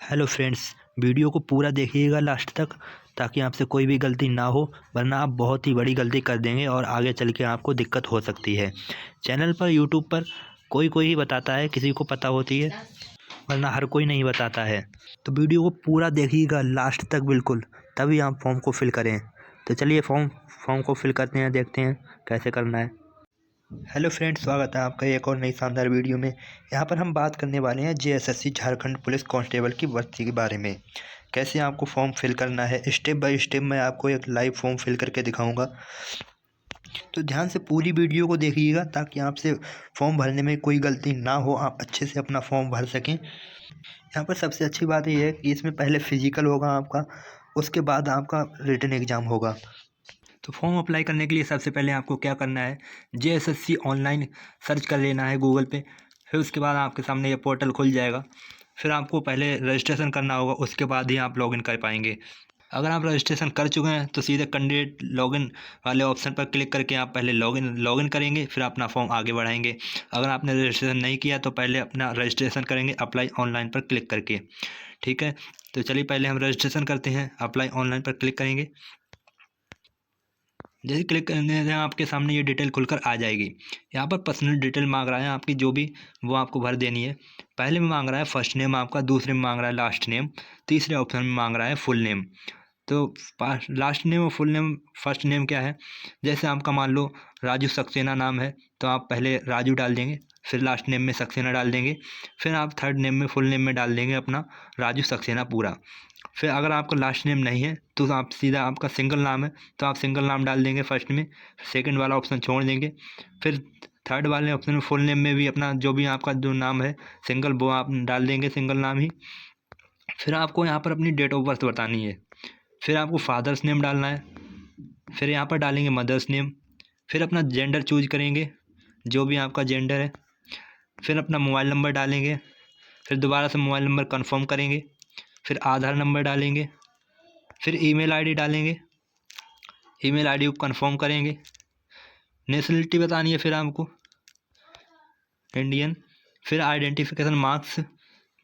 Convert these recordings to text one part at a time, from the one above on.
Hello friends, video को पूरा देखिएगा लास्ट तक ताकि आपसे कोई भी गलती ना हो, वरना आप बहुत ही बड़ी गलती कर देंगे और आगे चल के आपको दिक्कत हो सकती है। चैनल पर यूट्यूब पर कोई कोई ही बताता है, किसी को पता होती है, वरना हर कोई नहीं बताता है। तो वीडियो को पूरा देखिएगा लास्ट तक बिल्कुल, तभी आप फॉर्म को फिल करें। तो चलिए फॉर्म को फिल करते हैं, देखते हैं कैसे करना है। हेलो फ्रेंड्स, स्वागत है आपका एक और नई शानदार वीडियो में। यहाँ पर हम बात करने वाले हैं जेएसएससी झारखंड पुलिस कांस्टेबल की भर्ती के बारे में। कैसे आपको फॉर्म फिल करना है, स्टेप बाय स्टेप मैं आपको एक लाइव फॉर्म फिल करके दिखाऊंगा। तो ध्यान से पूरी वीडियो को देखिएगा ताकि आपसे फॉर्म भरने में कोई गलती ना हो, आप अच्छे से अपना फॉर्म भर सकें। यहाँ पर सबसे अच्छी बात यह है कि इसमें पहले फिजिकल होगा आपका, उसके बाद आपका रिटन एग्ज़ाम होगा। तो फॉर्म अप्लाई करने के लिए सबसे पहले आपको क्या करना है, जेएसएससी ऑनलाइन सर्च कर लेना है गूगल पे। फिर उसके बाद आपके सामने ये पोर्टल खुल जाएगा। फिर आपको पहले रजिस्ट्रेशन करना होगा, उसके बाद ही आप लॉगिन कर पाएंगे। अगर आप रजिस्ट्रेशन कर चुके हैं तो सीधे कैंडिडेट लॉगिन वाले ऑप्शन पर क्लिक करके आप पहले लॉगिन करेंगे, फिर अपना फॉर्म आगे बढ़ाएंगे। अगर आपने रजिस्ट्रेशन नहीं किया तो पहले अपना रजिस्ट्रेशन करेंगे अप्लाई ऑनलाइन पर क्लिक करके। ठीक है, तो चलिए पहले हम रजिस्ट्रेशन करते हैं, अप्लाई ऑनलाइन पर क्लिक करेंगे। जैसे क्लिक करने से आपके सामने ये डिटेल खुलकर आ जाएगी। यहाँ पर पर्सनल डिटेल मांग रहा है आपकी, जो भी वो आपको भर देनी है। पहले में मांग रहा है फर्स्ट नेम आपका, दूसरे में मांग रहा है लास्ट नेम, तीसरे ऑप्शन में मांग रहा है फुल नेम। तो लास्ट नेम और फुल नेम, फर्स्ट नेम क्या है, जैसे आपका मान लो राजू सक्सेना नाम है तो आप पहले राजू डाल देंगे, फिर लास्ट नेम में सक्सेना डाल देंगे, फिर आप थर्ड नेम में फुल नेम में डाल देंगे अपना राजू सक्सेना पूरा। फिर अगर आपका लास्ट नेम नहीं है तो आप सीधा, आपका सिंगल नाम है तो आप सिंगल नाम डाल देंगे फर्स्ट में, सेकंड वाला ऑप्शन छोड़ देंगे। फिर थर्ड वाले ऑप्शन में फुल नेम में भी अपना जो भी आपका जो नाम है सिंगल, वो आप डाल देंगे सिंगल नाम ही। फिर आपको यहाँ पर अपनी डेट ऑफ बर्थ बतानी है। फिर आपको फादर्स नेम डालना है, फिर यहाँ पर डालेंगे मदर्स नेम। फिर अपना जेंडर चूज करेंगे, जो भी आपका जेंडर है। फिर अपना मोबाइल नंबर डालेंगे, फिर दोबारा से मोबाइल नंबर कंफर्म करेंगे, फिर आधार नंबर डालेंगे, फिर ईमेल आईडी डालेंगे, ईमेल आईडी को कंफर्म करेंगे। नेशनलिटी बतानी है फिर आपको इंडियन। फिर आइडेंटिफिकेशन मार्क्स,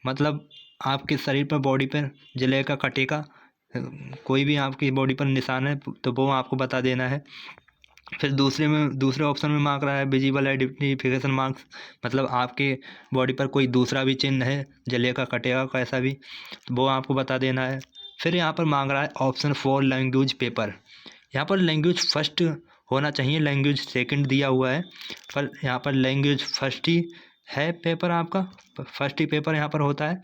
मतलब आपके शरीर पर, बॉडी पर जले का कटे का कोई भी आपकी बॉडी पर निशान है तो वो आपको बता देना है। फिर दूसरे ऑप्शन में मांग रहा है विजिबल आइडेंटिफिकेशन मार्क्स, मतलब आपके बॉडी पर कोई दूसरा भी चिन्ह है जले का कटेगा कैसा भी, तो वो आपको बता देना है। फिर यहाँ पर मांग रहा है ऑप्शन 4 लैंग्वेज पेपर। यहाँ पर लैंग्वेज फर्स्ट होना चाहिए, लैंग्वेज सेकंड दिया हुआ है, पर यहाँ पर लैंग्वेज फर्स्ट ही है पेपर आपका, फर्स्ट ही पेपर यहाँ पर होता है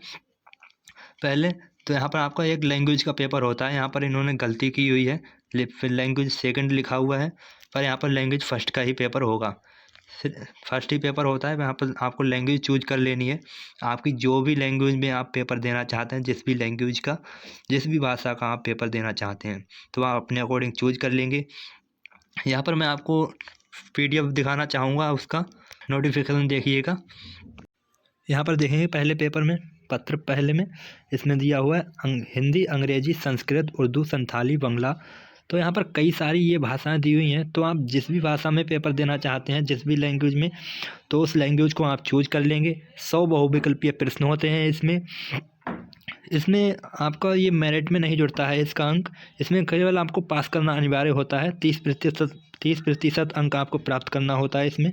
पहले। तो यहाँ पर आपका एक लैंग्वेज का पेपर होता है, यहाँ पर इन्होंने गलती की हुई है, फिर लैंग्वेज सेकंड लिखा हुआ है, पर यहाँ पर लैंग्वेज फर्स्ट का ही पेपर होगा। फर्स्ट ही पेपर होता है, वहाँ पर आपको लैंग्वेज चूज कर लेनी है। आपकी जो भी लैंग्वेज में आप पेपर देना चाहते हैं, जिस भी लैंग्वेज का, जिस भी भाषा का आप पेपर देना चाहते हैं, तो आप अपने अकॉर्डिंग चूज कर लेंगे। यहाँ पर मैं आपको पीडीएफ दिखाना चाहूँगा उसका, नोटिफिकेशन देखिएगा। यहाँ पर देखेंगे पहले पेपर में, पत्र पहले में इसमें दिया हुआ है हिंदी, अंग्रेजी, संस्कृत, उर्दू, संथाली, बंगला। तो यहाँ पर कई सारी ये भाषाएं दी हुई हैं, तो आप जिस भी भाषा में पेपर देना चाहते हैं, जिस भी लैंग्वेज में, तो उस लैंग्वेज को आप चूज कर लेंगे। 100 बहुविकल्पीय प्रश्न होते हैं इसमें आपका ये मेरिट में नहीं जुड़ता है इसका अंक, इसमें केवल आपको पास करना अनिवार्य होता है। 30% अंक आपको प्राप्त करना होता है इसमें।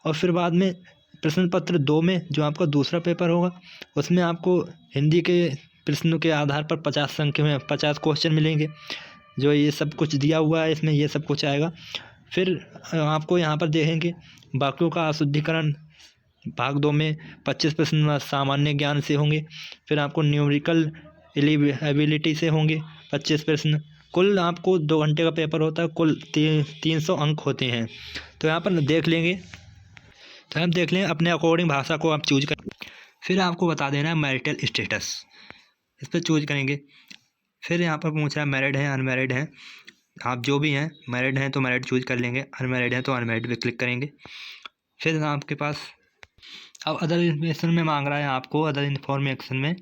और फिर बाद में प्रश्न पत्र 2 में जो आपका दूसरा पेपर होगा, उसमें आपको हिंदी के प्रश्नों के आधार पर 50 संख्या में 50 क्वेश्चन मिलेंगे, जो ये सब कुछ दिया हुआ है इसमें, ये सब कुछ आएगा। फिर आपको यहाँ पर देखेंगे वाक्यों का अशुद्धिकरण, भाग 2 में 25 प्रश्न सामान्य ज्ञान से होंगे। फिर आपको न्यूमेरिकल एबिलिटी से होंगे 25 प्रश्न। कुल आपको 2 घंटे का पेपर होता है, कुल 300 अंक होते हैं। तो यहाँ पर देख लेंगे, तो हम देख लें अपने अकॉर्डिंग भाषा को आप चूज करें। फिर आपको बता देना है मैरिटल स्टेटस, इस पर चूज करेंगे। फिर यहाँ पर पूछ रहा है मैरिड है अनमैरिड है, आप जो भी हैं, मैरिड हैं तो मैरिड चूज कर लेंगे, अनमैरिड हैं तो अनमैरिड पे क्लिक करेंगे। फिर आपके पास अब अदर इन्फॉर्मेशन में मांग रहा है आपको, अदर इन्फॉर्मेशन में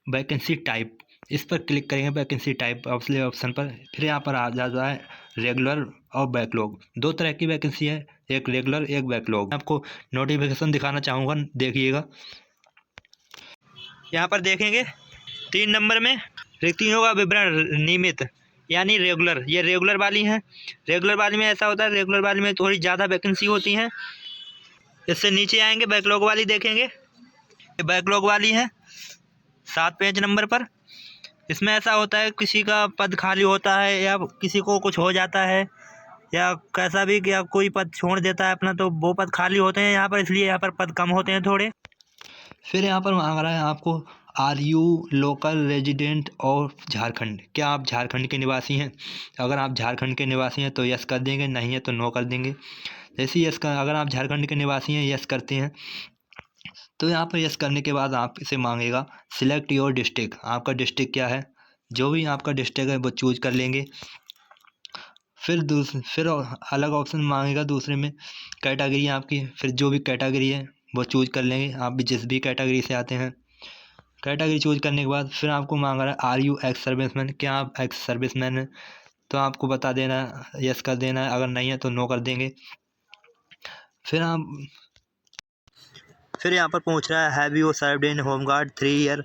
वैकेंसी टाइप, इस पर क्लिक करेंगे वैकेंसी टाइप ऑप्शन पर। फिर यहाँ पर आ जाता है रेगुलर और बैकलॉग, 2 तरह की वैकेंसी है, एक रेगुलर एक बैकलॉग। आपको नोटिफिकेशन दिखाना चाहूँगा, देखिएगा। यहाँ पर देखेंगे 3 नंबर में रिक्तियों का विवरण नियमित यानी रेगुलर, ये रेगुलर वाली हैं। रेगुलर वाली में ऐसा होता है, रेगुलर वाली में थोड़ी ज़्यादा वैकेंसी होती हैं। इससे नीचे आएंगे बैकलॉग वाली देखेंगे, ये बैकलॉग वाली है 7 पेज नंबर पर। इसमें ऐसा होता है किसी का पद खाली होता है या किसी को कुछ हो जाता है या कैसा भी कि कोई पद छोड़ देता है अपना, तो वो पद खाली होते हैं यहाँ पर, इसलिए यहाँ पर पद कम होते हैं थोड़े। फिर यहाँ पर मांग रहा है आपको are you local resident of Jharkhand, क्या आप झारखंड के निवासी हैं? अगर आप झारखंड के निवासी हैं तो यस कर देंगे, नहीं है तो नो कर देंगे। जैसे यस का, अगर आप झारखंड के निवासी हैं यस करते हैं तो यहाँ पर यस करने के बाद आप इसे मांगेगा सिलेक्ट योर डिस्ट्रिक्ट, आपका डिस्ट्रिक्ट क्या है, जो भी आपका डिस्ट्रिक्ट है वो चूज कर लेंगे। फिर अलग ऑप्शन मांगेगा दूसरे में कैटेगरी आपकी, फिर जो भी कैटेगरी है वो चूज कर लेंगे, आप भी जिस भी कैटेगरी से आते हैं। कैटेगरी चूज करने के बाद फिर आपको मांग रहा है आर यू एक्स सर्विसमैन, क्या आप एक्स सर्विसमैन हैं? तो आपको बता देना है, यस कर देना है, अगर नहीं है तो नो कर देंगे। फिर यहाँ पर पूछ रहा है have you served in home guard 3 year,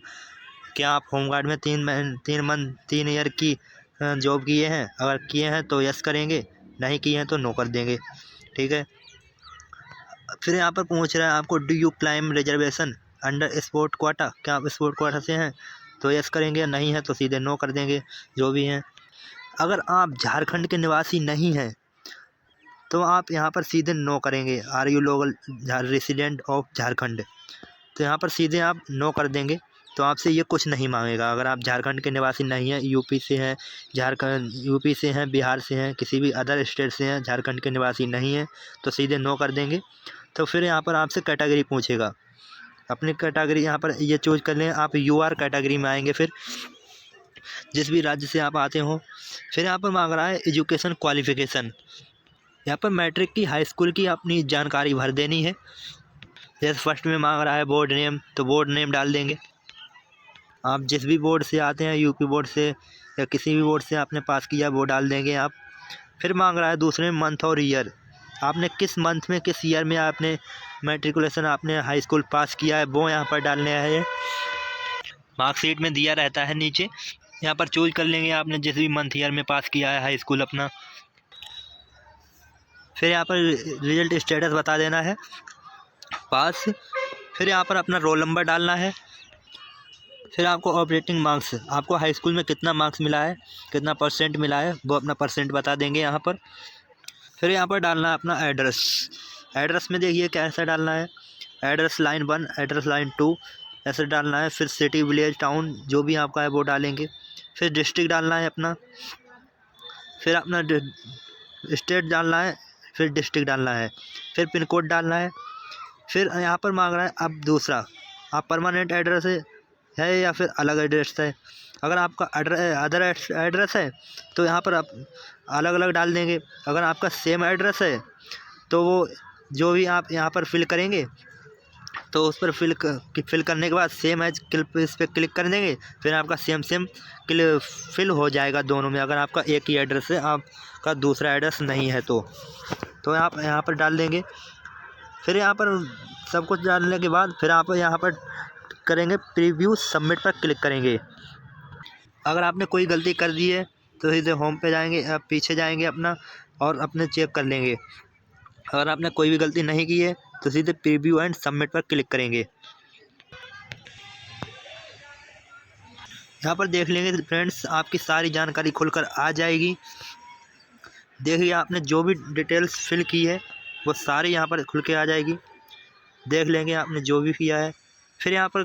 क्या आप होमगार्ड में 3 ईयर की जॉब किए हैं? अगर किए हैं तो यस करेंगे, नहीं किए हैं तो नो कर देंगे, ठीक है। फिर यहाँ पर पूछ रहा है आपको do you climb reservation under sport Kota, क्या आप स्पोर्ट कोटा से हैं? तो यस करेंगे, नहीं है तो सीधे नो कर देंगे, जो भी हैं। अगर आप झारखंड के निवासी नहीं हैं तो आप यहाँ पर सीधे नो करेंगे, are you local resident of Jharkhand, तो यहाँ पर सीधे आप नो कर देंगे, तो आपसे ये कुछ नहीं मांगेगा। अगर आप झारखंड के निवासी नहीं हैं, यूपी से हैं, यूपी से हैं, बिहार से हैं, किसी भी अदर स्टेट से हैं, झारखंड के निवासी नहीं हैं, तो सीधे नो कर देंगे। तो फिर यहाँ पर आपसे कैटेगरी पूछेगा, अपनी कैटेगरी यहाँ पर ये चूज कर लें, आप यूआर कैटेगरी में आएंगे, फिर जिस भी राज्य से आप आते हो। फिर यहाँ पर मांग रहा है एजुकेशन क्वालिफिकेशन, यहाँ पर मैट्रिक की, हाई स्कूल की अपनी जानकारी भर देनी है। जैसे फर्स्ट में मांग रहा है बोर्ड नेम, तो बोर्ड नेम डाल देंगे, आप जिस भी बोर्ड से आते हैं, यूपी बोर्ड से या किसी भी बोर्ड से आपने पास किया वो डाल देंगे आप। फिर मांग रहा है दूसरे में मंथ और ईयर, आपने किस मंथ में किस ईयर में आपने मैट्रिकुलेशन आपने हाई स्कूल पास किया है वो यहाँ पर डालने है। मार्कशीट में दिया रहता है नीचे, यहाँ पर चूज कर लेंगे आपने जिस भी मंथ ईयर में पास किया है हाई स्कूल अपना। फिर यहाँ पर रिजल्ट स्टेटस बता देना है, पास। फिर यहाँ पर अपना रोल नंबर डालना है। फिर आपको ऑपरेटिंग मार्क्स, आपको हाई स्कूल में कितना मार्क्स मिला है, कितना परसेंट मिला है, वो अपना परसेंट बता देंगे यहाँ पर। फिर यहाँ पर डालना है अपना एड्रेस, एड्रेस में देखिए कैसा डालना है, एड्रेस लाइन 1, एड्रेस लाइन 2 ऐसे डालना है। फिर सिटी, विलेज, टाउन जो भी आपका है वो डालेंगे। फिर डिस्ट्रिक्ट डालना है अपना, फिर अपना स्टेट डालना है, फिर डिस्ट्रिक्ट डालना है, फिर पिन कोड डालना है। फिर यहाँ पर मांग रहा है अब दूसरा, आप परमानेंट एड्रेस है या फिर अलग एड्रेस है। अगर आपका अदर एड्रेस है तो यहाँ पर आप अलग अलग डाल देंगे। अगर आपका सेम एड्रेस है तो वो जो भी आप यहाँ पर फिल करेंगे तो उस पर फिल करने के बाद सेम एज इस पर क्लिक कर देंगे, फिर आपका सेम फिल हो जाएगा दोनों में। अगर आपका एक ही एड्रेस है, आपका दूसरा एड्रेस नहीं है तो आप यहाँ पर डाल देंगे। फिर यहाँ पर सब कुछ डालने के बाद फिर आप यहाँ पर करेंगे प्रीव्यू सबमिट पर क्लिक करेंगे। अगर आपने कोई गलती कर दी है तो सीधे होम पे जाएंगे, पीछे जाएंगे अपना और अपने चेक कर लेंगे। अगर आपने कोई भी गलती नहीं की है तो सीधे प्रीव्यू एंड सबमिट पर क्लिक करेंगे। यहाँ पर देख लेंगे फ्रेंड्स, आपकी सारी जानकारी खुलकर आ जाएगी। देखिए आपने जो भी डिटेल्स फिल की है वो सारी यहाँ पर खुल के आ जाएगी, देख लेंगे आपने जो भी किया है। फिर यहाँ पर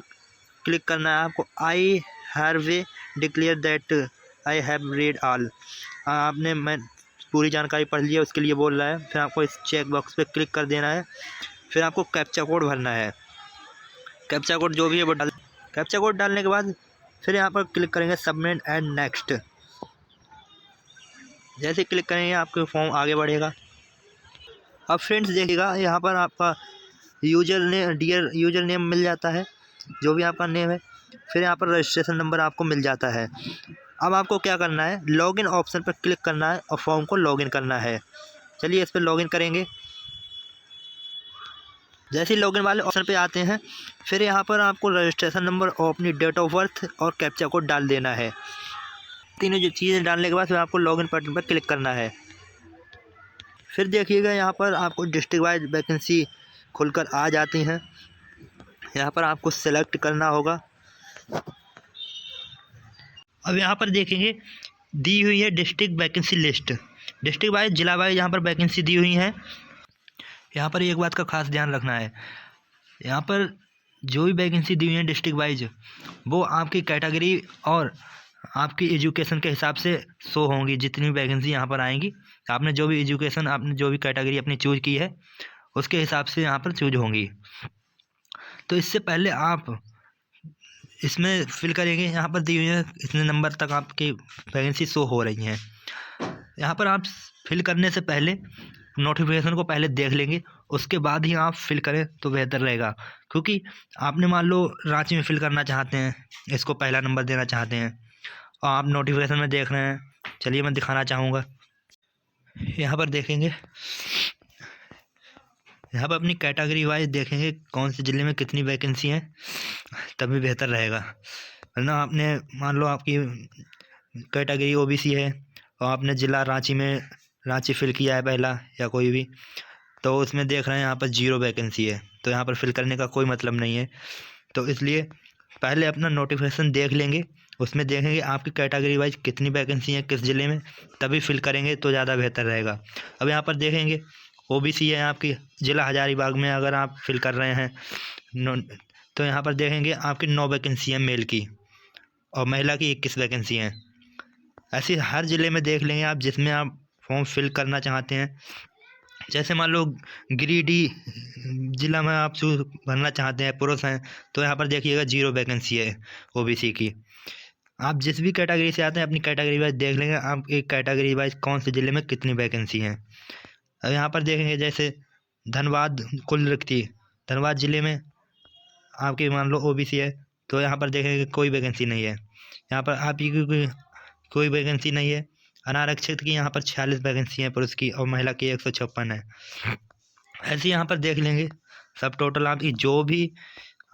क्लिक करना है आपको, I have declare that I have read all, मैं पूरी जानकारी पढ़ ली है उसके लिए बोल रहा है। फिर आपको इस चेक बॉक्स पे क्लिक कर देना है। फिर आपको कैप्चा कोड भरना है, कैप्चा कोड जो भी है वो कैप्चा कोड डालने के बाद फिर यहाँ पर क्लिक करेंगे सबमिट एंड नेक्स्ट। जैसे क्लिक करेंगे आपका फॉर्म आगे बढ़ेगा। अब फ्रेंड्स देखिएगा यहाँ पर आपका यूजर नेम मिल जाता है, जो भी आपका नेम है। फिर यहाँ पर रजिस्ट्रेशन नंबर आपको मिल जाता है। अब आपको क्या करना है, लॉगिन ऑप्शन पर क्लिक करना है और फॉर्म को लॉगिन करना है। चलिए इस पर लॉगिन करेंगे। जैसे ही लॉगिन वाले ऑप्शन पे आते हैं, फिर यहाँ पर आपको रजिस्ट्रेशन नंबर और अपनी डेट ऑफ बर्थ और कैप्चा कोड डाल देना है। तीनों जो चीज़ें डालने के बाद फिर आपको लॉगिन बटन पर क्लिक करना है। फिर देखिएगा यहाँ पर आपको डिस्ट्रिक्ट वाइज वैकेंसी खुलकर आ जाती हैं। यहाँ पर आपको सेलेक्ट करना होगा। अब यहाँ पर देखेंगे दी हुई है district vacancy list, district wise जिला वाइज यहाँ पर वैकेंसी दी हुई है। यहाँ पर एक बात का खास ध्यान रखना है, यहाँ पर जो भी वैकेंसी दी हुई है डिस्ट्रिक्ट वाइज वो आपकी कैटेगरी और आपकी एजुकेशन के हिसाब से शो होंगी। जितनी वैकेंसी यहाँ पर आएंगी, आपने जो भी एजुकेशन, आपने जो भी कैटेगरी अपनी चूज की है उसके हिसाब से यहाँ पर चूज होंगी। तो इससे पहले आप इसमें फिल करेंगे, यहाँ पर दी हुई है इतने नंबर तक आपकी वैकेंसी शो हो रही हैं। यहाँ पर आप फिल करने से पहले नोटिफिकेशन को पहले देख लेंगे, उसके बाद ही आप फिल करें तो बेहतर रहेगा। क्योंकि आपने मान लो रांची में फिल करना चाहते हैं, इसको पहला नंबर देना चाहते हैं और आप नोटिफिकेशन में देख रहे हैं, चलिए मैं दिखाना चाहूँगा। यहाँ पर देखेंगे, यहाँ पर अपनी कैटेगरी वाइज देखेंगे कौन से ज़िले में कितनी वैकेंसी हैं, तभी बेहतर रहेगा। वरना आपने मान लो आपकी कैटेगरी ओबीसी है और आपने ज़िला रांची में रांची फिल किया है पहला या कोई भी, तो उसमें देख रहे हैं यहाँ पर 0 वैकेंसी है, तो यहाँ पर फिल करने का कोई मतलब नहीं है। तो इसलिए पहले अपना नोटिफिकेशन देख लेंगे, उसमें देखेंगे आपकी कैटेगरी वाइज कितनी वैकेंसी है किस ज़िले में, तभी फिल करेंगे तो ज़्यादा बेहतर रहेगा। अब यहाँ पर देखेंगे ओबीसी है आपकी ज़िला हजारीबाग में, अगर आप फिल कर रहे हैं तो यहाँ पर देखेंगे आपकी 9 वैकेंसी है मेल की और महिला की 21 वैकेंसी हैं। ऐसे हर ज़िले में देख लेंगे आप जिसमें आप फॉर्म फिल करना चाहते हैं। जैसे मान लो गिरिडीह ज़िला में आप भरना चाहते हैं, पुरुष हैं, तो यहाँ पर देखिएगा 0 वैकेंसी है ओबीसी की। आप जिस भी कैटेगरी से आते हैं अपनी कैटेगरी वाइज देख लेंगे आप एक कैटेगरी वाइज कौन से ज़िले में कितनी वैकेंसी हैं। अब यहाँ पर देखेंगे जैसे धनबाद कुल रिक्ति, धनबाद ज़िले में आपकी मान लो ओबीसी है, तो यहाँ पर देखेंगे कोई वैकेंसी नहीं है। यहाँ पर आप की कोई वैकेंसी नहीं है। अनारक्षित की यहाँ पर 46 वैकेंसी है पुरुष की और महिला की 156 है। ऐसे यहाँ पर देख लेंगे सब टोटल आपकी जो भी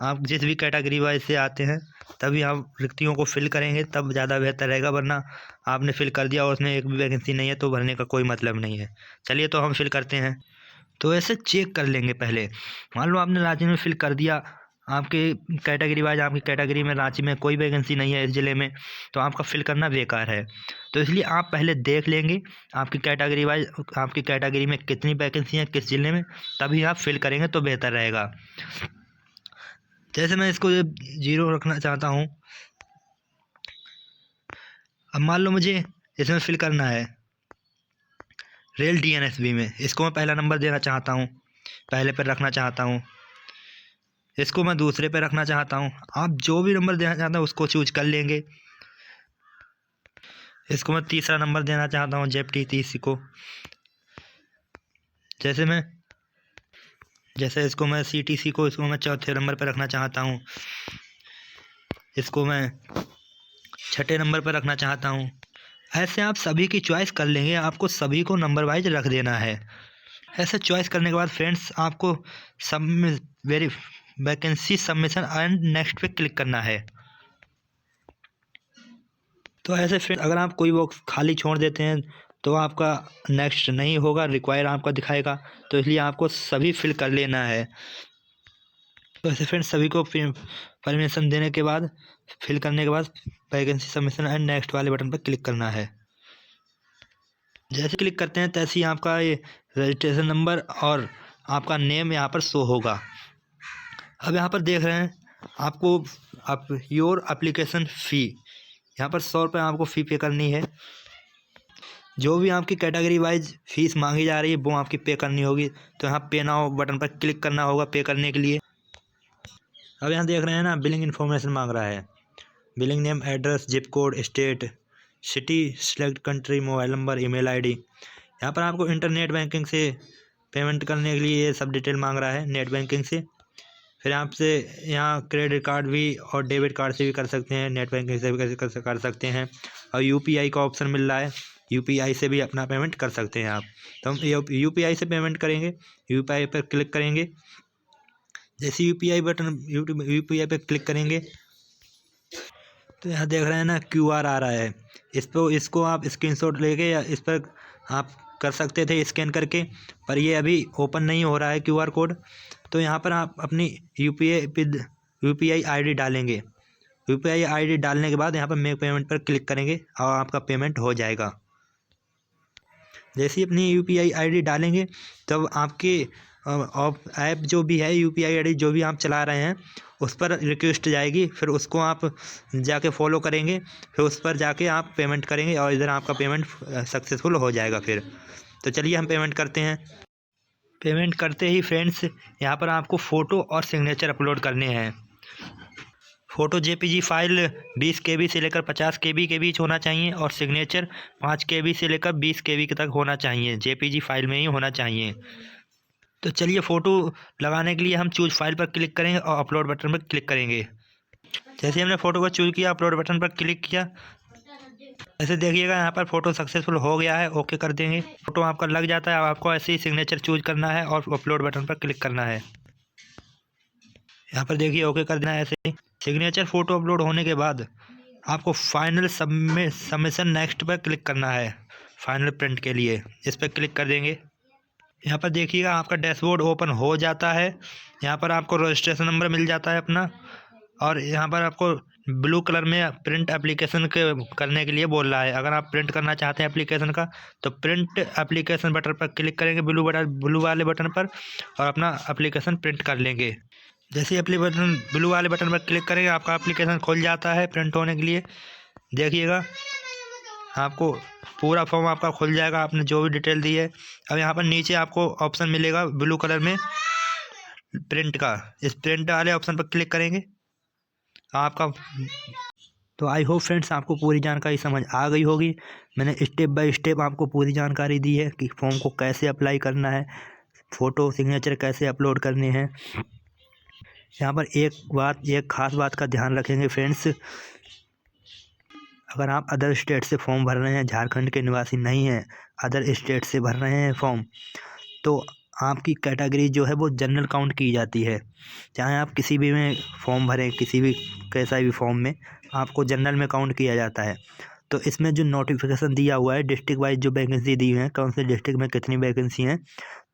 आप जिस भी कैटेगरी वाइज से आते हैं तभी आप रिक्तियों को फिल करेंगे, तब ज़्यादा बेहतर रहेगा। वरना आपने फिल कर दिया और उसमें एक भी वैकेंसी नहीं है तो भरने का कोई मतलब नहीं है। चलिए तो हम फिल करते हैं। तो ऐसे चेक कर लेंगे पहले, मान लो आपने रांची में फिल कर दिया, आपके कैटेगरी वाइज आपकी कैटेगरी में रांची में कोई वैकेंसी नहीं है इस ज़िले में, तो आपका फिल करना बेकार है। तो इसलिए आप पहले देख लेंगे आपकी कैटेगरी वाइज आपकी कैटेगरी में कितनी वैकेंसी है किस ज़िले में, तभी आप फिल करेंगे तो बेहतर रहेगा। जैसे मैं इसको 0 रखना चाहता हूँ। अब मान लो मुझे इसमें फिल करना है रेल डीएनएसबी में, इसको मैं पहला नंबर देना चाहता हूँ, पहले पर रखना चाहता हूँ, इसको मैं दूसरे पे रखना चाहता हूँ। आप जो भी नंबर देना चाहते हैं उसको चूज कर लेंगे। इसको मैं तीसरा नंबर देना चाहता हूँ जेपटी को, जैसे इसको मैं सीटीसी को इसको मैं चौथे नंबर पर रखना चाहता हूँ, इसको मैं छठे नंबर पर रखना चाहता हूँ। ऐसे आप सभी की चॉइस कर लेंगे, आपको सभी को नंबर वाइज रख देना है। ऐसे चॉइस करने के बाद फ्रेंड्स आपको वैकेंसी सबमिशन एंड नेक्स्ट पे क्लिक करना है। तो ऐसे फ्रेंड अगर आप कोई बॉक्स खाली छोड़ देते हैं तो आपका नेक्स्ट नहीं होगा, रिक्वायर आपका दिखाएगा, तो इसलिए आपको सभी फिल कर लेना है। तो ऐसे फ्रेंड्स सभी को परमिशन देने के बाद फिल करने के बाद वैकेंसी सबमिशन एंड नेक्स्ट वाले बटन पर क्लिक करना है। जैसे क्लिक करते हैं तैसे ही आपका ये रजिस्ट्रेशन नंबर और आपका नेम यहाँ पर शो होगा। अब यहाँ पर देख रहे हैं आपको योर एप्लीकेशन फ़ी, यहाँ पर 100 रुपये आपको फ़ी पे करनी है। जो भी आपकी कैटेगरी वाइज फीस मांगी जा रही है वो आपकी पे करनी होगी। तो यहाँ पे नाउ बटन पर क्लिक करना होगा पे करने के लिए। अब यहाँ देख रहे हैं ना बिलिंग इन्फॉर्मेशन मांग रहा है, billing name, address, zip code, state, city, select country, mobile number, email ID. यहाँ पर आपको इंटरनेट बैंकिंग से पेमेंट करने के लिए ये सब डिटेल मांग रहा है नेट बैंकिंग से। फिर आपसे यहाँ क्रेडिट कार्ड भी और डेबिट कार्ड से भी कर सकते हैं, नेट बैंकिंग से भी कर सकते हैं और यूपीआई का ऑप्शन मिल रहा है, यूपीआई से भी अपना पेमेंट कर सकते हैं आप। तो हम यूपीआई से पेमेंट करेंगे, यूपीआई पर क्लिक करेंगे। जैसे यूपीआई बटन यूपीआई पे क्लिक करेंगे तो यहाँ देख रहे हैं ना क्यूआर आ रहा है। इसको आप स्क्रीनशॉट लेके या इस पर आप कर सकते थे स्कैन करके, पर ये अभी ओपन नहीं हो रहा है क्यूआर कोड। तो यहाँ पर आप अपनी यूपीआई आईडी डालेंगे। यूपीआई आईडी डालने के बाद यहाँ पर मेक पेमेंट पर क्लिक करेंगे और आपका पेमेंट हो जाएगा। जैसे ही अपनी यूपीआई आईडी डालेंगे तब आपके ऐप जो भी है यूपीआई आईडी जो भी आप चला रहे हैं उस पर रिक्वेस्ट जाएगी, फिर उसको आप जाके फॉलो करेंगे, फिर उस पर जाके आप पेमेंट करेंगे और इधर आपका पेमेंट सक्सेसफुल हो जाएगा। फिर तो चलिए हम पेमेंट करते हैं। पेमेंट करते ही फ्रेंड्स यहाँ पर आपको फ़ोटो और सिग्नेचर अपलोड करने हैं। फ़ोटो जेपीजी फाइल 20 KB से लेकर 50 KB के बीच होना चाहिए और सिग्नेचर 5 KB से लेकर 20 KB तक होना चाहिए। जेपीजी फाइल में ही होना चाहिए। तो चलिए फ़ोटो लगाने के लिए हम चूज़ फाइल पर क्लिक करेंगे और अपलोड बटन पर क्लिक करेंगे। जैसे हमने फ़ोटो को चूज़ किया, अपलोड बटन पर क्लिक किया, ऐसे देखिएगा यहाँ पर फ़ोटो सक्सेसफुल हो गया है। ओके कर देंगे। फ़ोटो आपका लग जाता है। अब आपको ऐसे ही सिग्नेचर चूज़ करना है और अपलोड बटन पर क्लिक करना है। यहाँ पर देखिए ओके कर देना है। ऐसे ही सिग्नेचर फ़ोटो अपलोड होने के बाद आपको फाइनल सबमिशन नेक्स्ट पर क्लिक करना है। फाइनल प्रिंट के लिए इस पर क्लिक कर देंगे। यहाँ पर देखिएगा आपका डैशबोर्ड ओपन हो जाता है। यहाँ पर आपको रजिस्ट्रेशन नंबर मिल जाता है अपना, और यहाँ पर आपको ब्लू कलर में प्रिंट एप्लीकेशन के करने के लिए बोल रहा है। अगर आप प्रिंट करना चाहते हैं एप्लीकेशन का तो प्रिंट एप्लीकेशन बटन पर क्लिक करेंगे, ब्लू वाले बटन पर, और अपना एप्लीकेशन प्रिंट कर लेंगे। जैसे ही एप्लीकेशन ब्लू वाले बटन पर क्लिक करेंगे आपका एप्लीकेशन खुल जाता है प्रिंट होने के लिए। देखिएगा आपको पूरा फॉर्म आपका खुल जाएगा, आपने जो भी डिटेल दी है। अब यहाँ पर नीचे आपको ऑप्शन मिलेगा ब्लू कलर में प्रिंट का। इस प्रिंट वाले ऑप्शन पर क्लिक करेंगे आपका। तो आई होप फ्रेंड्स आपको पूरी जानकारी समझ आ गई होगी। मैंने स्टेप बाय स्टेप आपको पूरी जानकारी दी है कि फॉर्म को कैसे अप्लाई करना है, फ़ोटो सिग्नेचर कैसे अपलोड करने हैं। यहाँ पर एक ख़ास बात का ध्यान रखेंगे फ्रेंड्स, अगर आप अदर स्टेट से फॉर्म भर रहे हैं, झारखंड के निवासी नहीं हैं, अदर स्टेट से भर रहे हैं फॉर्म, तो आपकी कैटेगरी जो है वो जनरल काउंट की जाती है। चाहे आप किसी भी में फॉर्म भरें, किसी भी कैसा भी फॉर्म में, आपको जनरल में काउंट किया जाता है। तो इसमें जो नोटिफिकेशन दिया हुआ है डिस्ट्रिक्ट वाइज जो वैकेंसी दी हुई है, कौन से डिस्ट्रिक्ट में कितनी वैकेंसी हैं,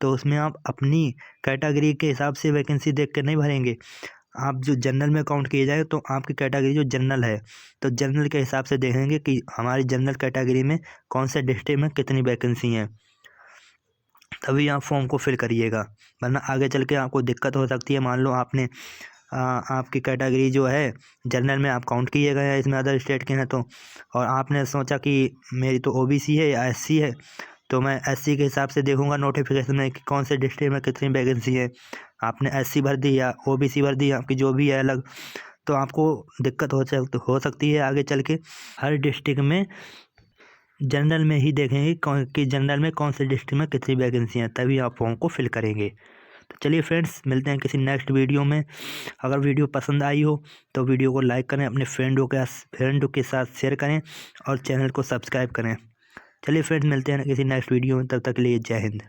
तो उसमें आप अपनी कैटेगरी के हिसाब से वैकेंसी देख कर नहीं भरेंगे। आप जो जनरल में काउंट किए जाए तो आपकी कैटेगरी जो जनरल है तो जनरल के हिसाब से देखेंगे कि हमारी जनरल कैटेगरी में कौन से डिस्ट्रिक्ट में कितनी वैकेंसी हैं, तभी आप फॉर्म को फिल करिएगा। वरना आगे चल के आपको दिक्कत हो सकती है। मान लो आपकी कैटेगरी जो है जनरल में आप काउंट किए गए हैं, इसमें अदर स्टेट के हैं तो, और आपने सोचा कि मेरी तो ओबीसी है या एससी है, तो मैं एससी के हिसाब से देखूंगा नोटिफिकेशन में कि कौन से डिस्ट्रिक्ट में कितनी वैकेंसी है। आपने एससी भर दी या ओबीसी भर दी, आपकी जो भी है अलग, तो आपको दिक्कत हो सकती है आगे चल के। हर डिस्ट्रिक्ट में जनरल में ही देखेंगे कि जनरल में कौन से डिस्ट्रिक्ट में कितनी वैकेंसी हैं, तभी आप फॉर्म को फिल करेंगे। तो चलिए फ्रेंड्स, मिलते हैं किसी नेक्स्ट वीडियो में। अगर वीडियो पसंद आई हो तो वीडियो को लाइक करें, अपने फ्रेंडों के साथ शेयर करें और चैनल को सब्सक्राइब करें। चलिए फ्रेंड्स, मिलते हैं किसी नेक्स्ट वीडियो में, तब तक के लिए जय हिंद।